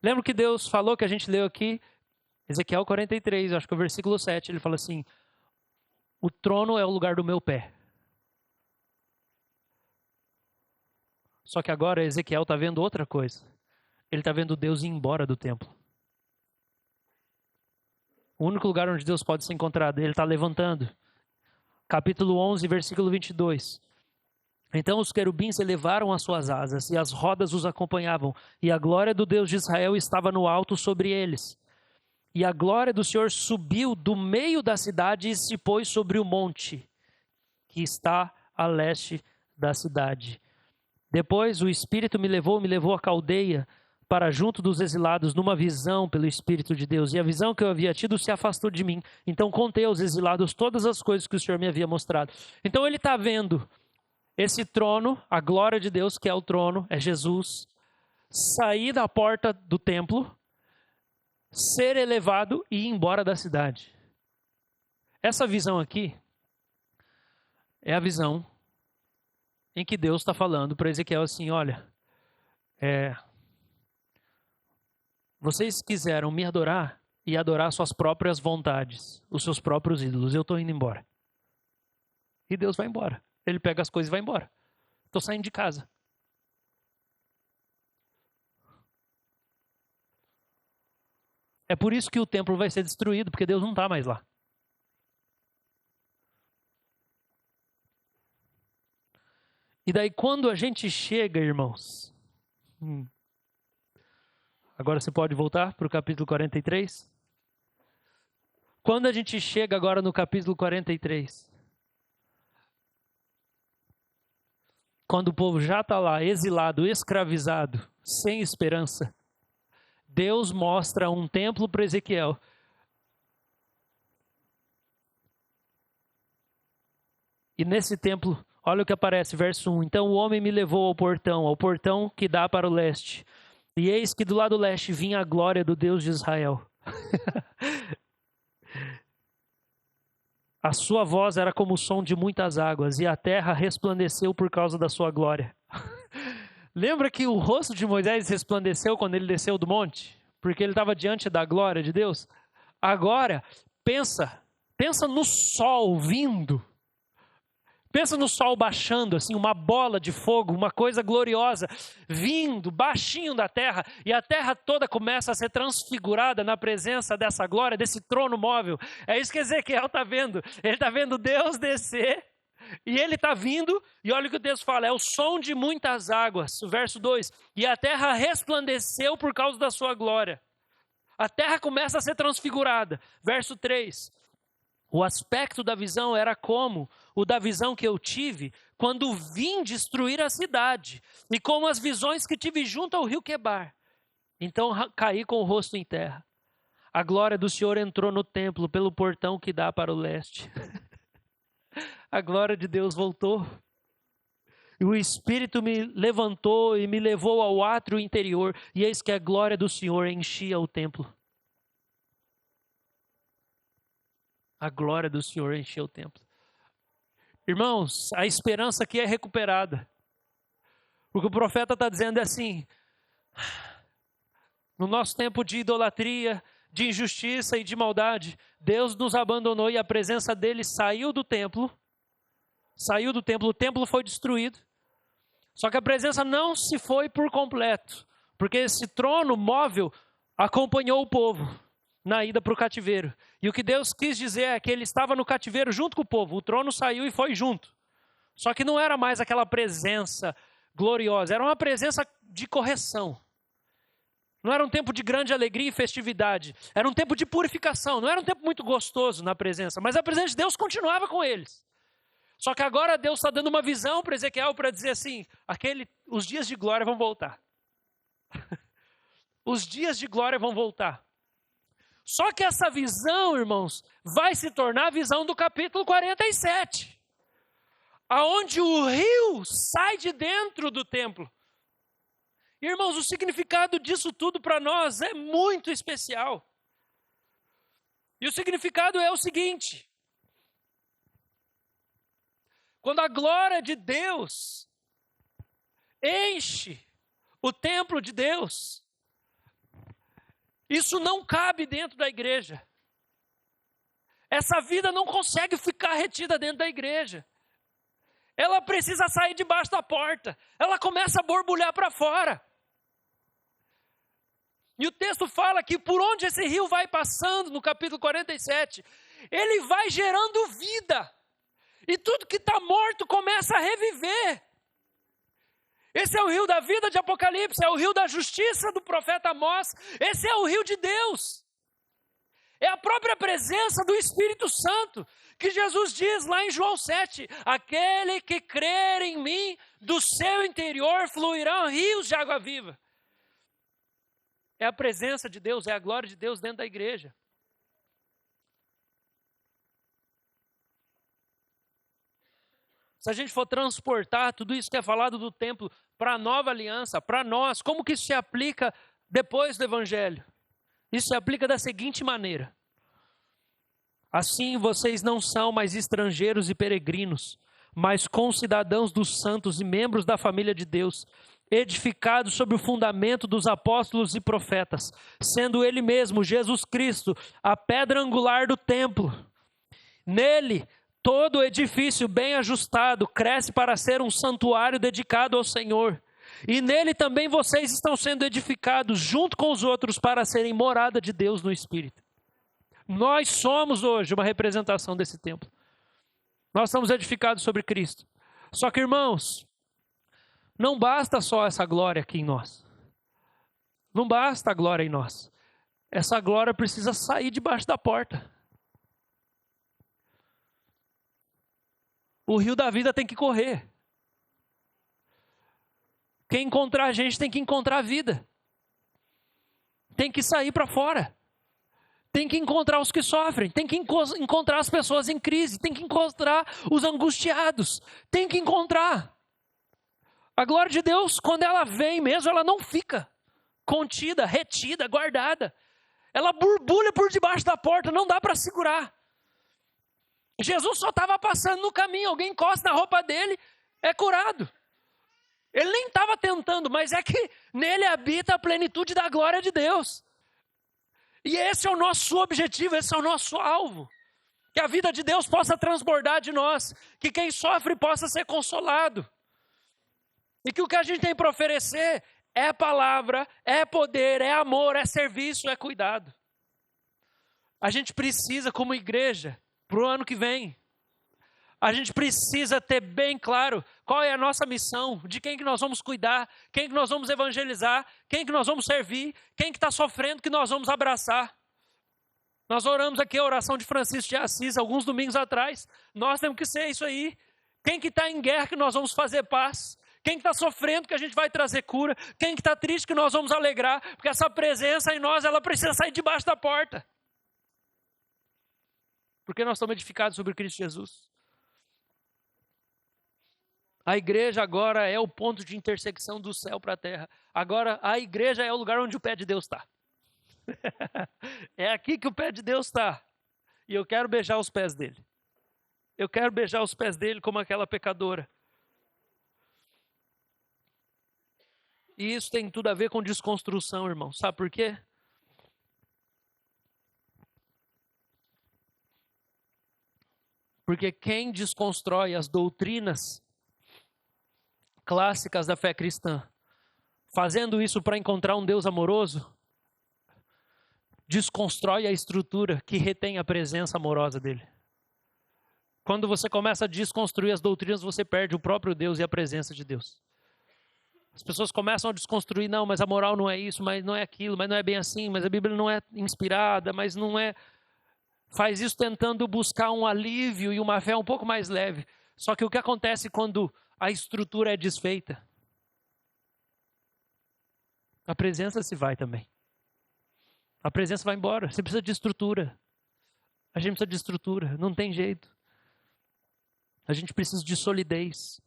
Lembra que Deus falou, que a gente leu aqui, Ezequiel 43, acho que é o versículo 7, ele fala assim, o trono é o lugar do meu pé. Só que agora Ezequiel está vendo outra coisa. Ele está vendo Deus ir embora do templo. O único lugar onde Deus pode ser encontrado, ele está levantando. Capítulo 11, versículo 22. Então os querubins elevaram as suas asas, e as rodas os acompanhavam, e a glória do Deus de Israel estava no alto sobre eles. E a glória do Senhor subiu do meio da cidade e se pôs sobre o monte, que está a leste da cidade. Depois o Espírito me levou à caldeia, para junto dos exilados, numa visão pelo Espírito de Deus. E a visão que eu havia tido se afastou de mim. Então contei aos exilados todas as coisas que o Senhor me havia mostrado. Então ele está vendo esse trono, a glória de Deus, que é o trono, é Jesus, sair da porta do templo, ser elevado e ir embora da cidade. Essa visão aqui é a visão em que Deus está falando para Ezequiel assim, olha, vocês quiseram me adorar e adorar suas próprias vontades, os seus próprios ídolos. Eu estou indo embora. E Deus vai embora. Ele pega as coisas e vai embora. Estou saindo de casa. É por isso que o templo vai ser destruído, porque Deus não está mais lá. E daí quando a gente chega, irmãos... Agora você pode voltar para o capítulo 43? Quando a gente chega agora no capítulo 43, quando o povo já está lá, exilado, escravizado, sem esperança, Deus mostra um templo para Ezequiel. E nesse templo, olha o que aparece, verso 1. Então o homem me levou ao portão que dá para o leste. E eis que do lado leste vinha a glória do Deus de Israel. A sua voz era como o som de muitas águas, e a terra resplandeceu por causa da sua glória. Lembra que o rosto de Moisés resplandeceu quando ele desceu do monte? porque ele estava diante da glória de Deus. Agora, pensa no sol vindo. Pensa no sol baixando, assim, uma bola de fogo, uma coisa gloriosa, vindo, baixinho da terra, e a terra toda começa a ser transfigurada na presença dessa glória, desse trono móvel. É isso que Ezequiel está vendo. Ele está vendo Deus descer, e ele está vindo, e olha o que o texto fala, é o som de muitas águas. O verso 2, e a terra resplandeceu por causa da sua glória. A terra começa a ser transfigurada. Verso 3, o aspecto da visão era como o da visão que eu tive quando vim destruir a cidade, e como as visões que tive junto ao rio Quebar. Então caí com o rosto em terra. A glória do Senhor entrou no templo pelo portão que dá para o leste. A glória de Deus voltou. E o Espírito me levantou e me levou ao átrio interior, e eis que a glória do Senhor enchia o templo. A glória do Senhor encheu o templo. Irmãos, a esperança aqui é recuperada. O que o profeta está dizendo é assim: no nosso tempo de idolatria, de injustiça e de maldade, Deus nos abandonou e a presença dele saiu do templo. Saiu do templo, o templo foi destruído. Só que a presença não se foi por completo, porque esse trono móvel acompanhou o povo na ida para o cativeiro. E o que Deus quis dizer é que ele estava no cativeiro junto com o povo. O trono saiu e foi junto. Só que não era mais aquela presença gloriosa, era uma presença de correção. Não era um tempo de grande alegria e festividade. Era um tempo de purificação. Não era um tempo muito gostoso na presença, mas a presença de Deus continuava com eles. Só que agora Deus está dando uma visão para Ezequiel para dizer assim, os dias de glória vão voltar. Os dias de glória vão voltar. Só que essa visão, irmãos, vai se tornar a visão do capítulo 47. Aonde o rio sai de dentro do templo. Irmãos, o significado disso tudo para nós é muito especial. E o significado é o seguinte: quando a glória de Deus enche o templo de Deus, isso não cabe dentro da igreja. Essa vida não consegue ficar retida dentro da igreja. Ela precisa sair debaixo da porta. Ela começa a borbulhar para fora. E o texto fala que por onde esse rio vai passando, no capítulo 47, ele vai gerando vida. E tudo que está morto começa a reviver. Esse é o rio da vida de Apocalipse, é o rio da justiça do profeta Amós. Esse é o rio de Deus. É a própria presença do Espírito Santo, que Jesus diz lá em João 7, aquele que crer em mim, do seu interior fluirão rios de água viva. É a presença de Deus, é a glória de Deus dentro da igreja. Se a gente for transportar tudo isso que é falado do templo para a nova aliança, para nós, como que isso se aplica depois do evangelho? Isso se aplica da seguinte maneira: assim vocês não são mais estrangeiros e peregrinos, mas concidadãos dos santos e membros da família de Deus, edificados sobre o fundamento dos apóstolos e profetas, sendo ele mesmo, Jesus Cristo, a pedra angular do templo. Nele, todo edifício bem ajustado cresce para ser um santuário dedicado ao Senhor. E nele também vocês estão sendo edificados junto com os outros para serem morada de Deus no Espírito. Nós somos hoje uma representação desse templo. Nós somos edificados sobre Cristo. Só que, irmãos, não basta só essa glória aqui em nós. Não basta a glória em nós. Essa glória precisa sair debaixo da porta. O rio da vida tem que correr. Quem encontrar a gente tem que encontrar a vida. Tem que sair para fora. Tem que encontrar os que sofrem. Tem que encontrar as pessoas em crise. Tem que encontrar os angustiados. Tem que encontrar. A glória de Deus, quando ela vem mesmo, ela não fica contida, retida, guardada. Ela borbulha por debaixo da porta, não dá para segurar. Jesus só estava passando no caminho, alguém encosta na roupa dele, é curado. Ele nem estava tentando, mas é que nele habita a plenitude da glória de Deus. E esse é o nosso objetivo, esse é o nosso alvo. Que a vida de Deus possa transbordar de nós, que quem sofre possa ser consolado. E que o que a gente tem para oferecer é palavra, é poder, é amor, é serviço, é cuidado. A gente precisa, como igreja, para o ano que vem, a gente precisa ter bem claro qual é a nossa missão, de quem que nós vamos cuidar, quem que nós vamos evangelizar, quem que nós vamos servir, quem que está sofrendo que nós vamos abraçar. Nós oramos aqui a oração de Francisco de Assis, alguns domingos atrás. Nós temos que ser isso aí. Quem que está em guerra que nós vamos fazer paz? Quem que está sofrendo que a gente vai trazer cura? Quem que está triste que nós vamos alegrar? Porque essa presença em nós, ela precisa sair debaixo da porta. Porque nós estamos edificados sobre Cristo Jesus. A igreja agora é o ponto de intersecção do céu para a terra. Agora a igreja é o lugar onde o pé de Deus está. É aqui que o pé de Deus está. E eu quero beijar os pés dele. Eu quero beijar os pés dele como aquela pecadora. E isso tem tudo a ver com desconstrução, irmão. Sabe por quê? Porque quem desconstrói as doutrinas clássicas da fé cristã, fazendo isso para encontrar um Deus amoroso, desconstrói a estrutura que retém a presença amorosa dele. Quando você começa a desconstruir as doutrinas, você perde o próprio Deus e a presença de Deus. As pessoas começam a desconstruir, não, mas a moral não é isso, mas não é aquilo, mas não é bem assim, mas a Bíblia não é inspirada, mas não é... Faz isso tentando buscar um alívio e uma fé um pouco mais leve. Só que o que acontece quando a estrutura é desfeita? A presença se vai também. A presença vai embora. Você precisa de estrutura. A gente precisa de estrutura. Não tem jeito. A gente precisa de solidez.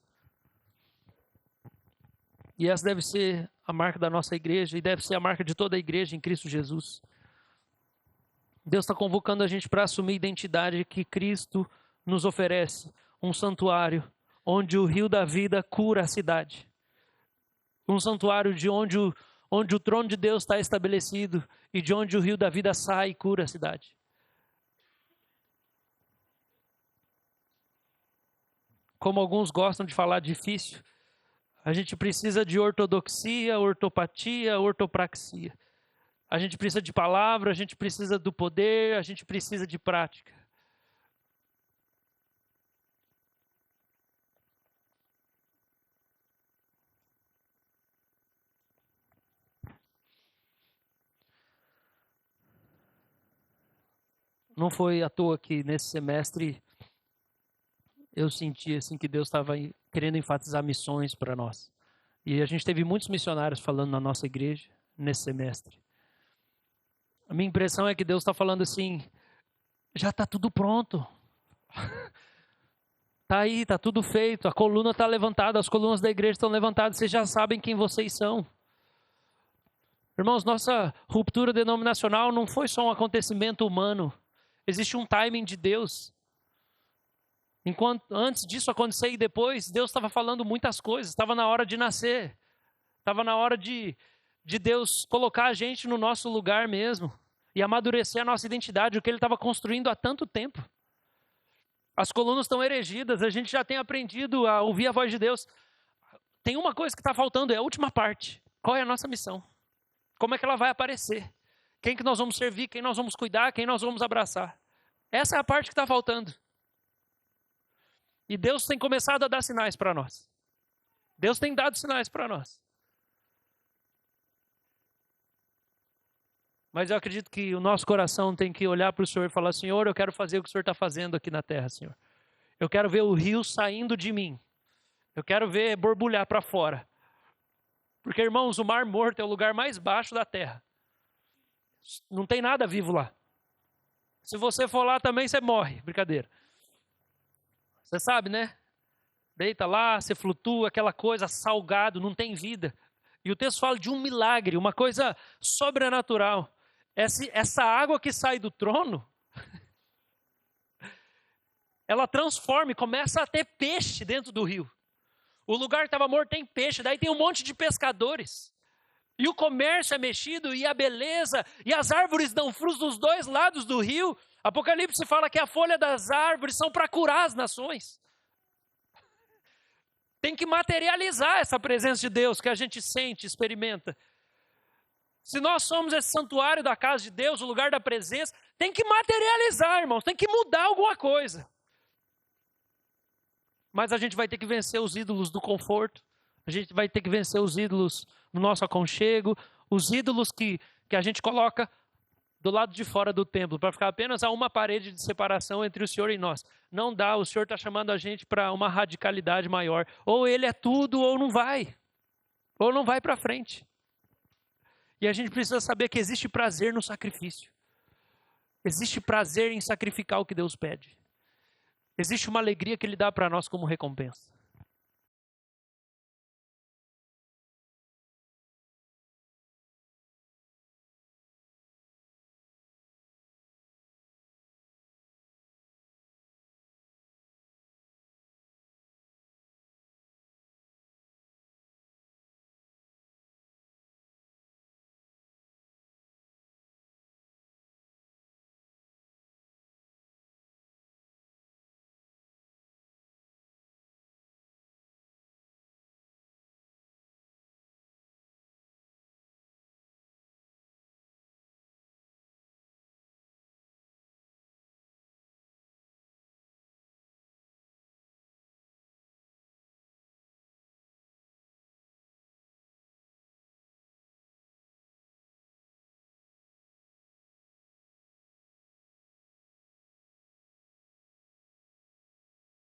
E essa deve ser a marca da nossa igreja e deve ser a marca de toda a igreja em Cristo Jesus. Deus está convocando a gente para assumir a identidade que Cristo nos oferece. Um santuário onde o rio da vida cura a cidade. Um santuário de onde o trono de Deus está estabelecido e de onde o rio da vida sai e cura a cidade. Como alguns gostam de falar difícil, a gente precisa de ortodoxia, ortopatia, ortopraxia. A gente precisa de palavra, a gente precisa do poder, a gente precisa de prática. Não foi à toa que nesse semestre eu senti assim que Deus estava querendo enfatizar missões para nós. E a gente teve muitos missionários falando na nossa igreja nesse semestre. A minha impressão é que Deus está falando assim, já está tudo pronto. Está aí, está tudo feito, a coluna está levantada, as colunas da igreja estão levantadas, vocês já sabem quem vocês são. Irmãos, nossa ruptura denominacional não foi só um acontecimento humano. Existe um timing de Deus. Enquanto antes disso acontecer e depois, Deus estava falando muitas coisas. Estava na hora de nascer. Estava na hora de Deus colocar a gente no nosso lugar mesmo. E amadurecer a nossa identidade, o que Ele estava construindo há tanto tempo. As colunas estão erigidas, a gente já tem aprendido a ouvir a voz de Deus. Tem uma coisa que está faltando, é a última parte. Qual é a nossa missão? Como é que ela vai aparecer? Quem que nós vamos servir, quem nós vamos cuidar, quem nós vamos abraçar. Essa é a parte que está faltando. E Deus tem começado a dar sinais para nós. Deus tem dado sinais para nós. Mas eu acredito que o nosso coração tem que olhar para o Senhor e falar, Senhor, eu quero fazer o que o Senhor está fazendo aqui na terra, Senhor. Eu quero ver o rio saindo de mim. Eu quero ver borbulhar para fora. Porque, irmãos, o Mar Morto é o lugar mais baixo da terra. Não tem nada vivo lá. Se você for lá também, você morre. Brincadeira. Você sabe, né? Deita lá, você flutua, aquela coisa, salgado, não tem vida. E o texto fala de um milagre, uma coisa sobrenatural. Essa água que sai do trono, ela transforma e começa a ter peixe dentro do rio. O lugar que estava morto tem peixe, daí tem um monte de pescadores. E o comércio é mexido, e a beleza, e as árvores dão frutos dos dois lados do rio. Apocalipse fala que a folha das árvores são para curar as nações. Tem que materializar essa presença de Deus que a gente sente, experimenta. Se nós somos esse santuário da casa de Deus, o lugar da presença, tem que materializar, irmãos, tem que mudar alguma coisa. Mas a gente vai ter que vencer os ídolos do conforto, a gente vai ter que vencer os ídolos no nosso aconchego, os ídolos que a gente coloca do lado de fora do templo, para ficar apenas a uma parede de separação entre o Senhor e nós. Não dá, o Senhor está chamando a gente para uma radicalidade maior. Ou Ele é tudo, ou não vai para frente. E a gente precisa saber que existe prazer no sacrifício. Existe prazer em sacrificar o que Deus pede. Existe uma alegria que Ele dá para nós como recompensa.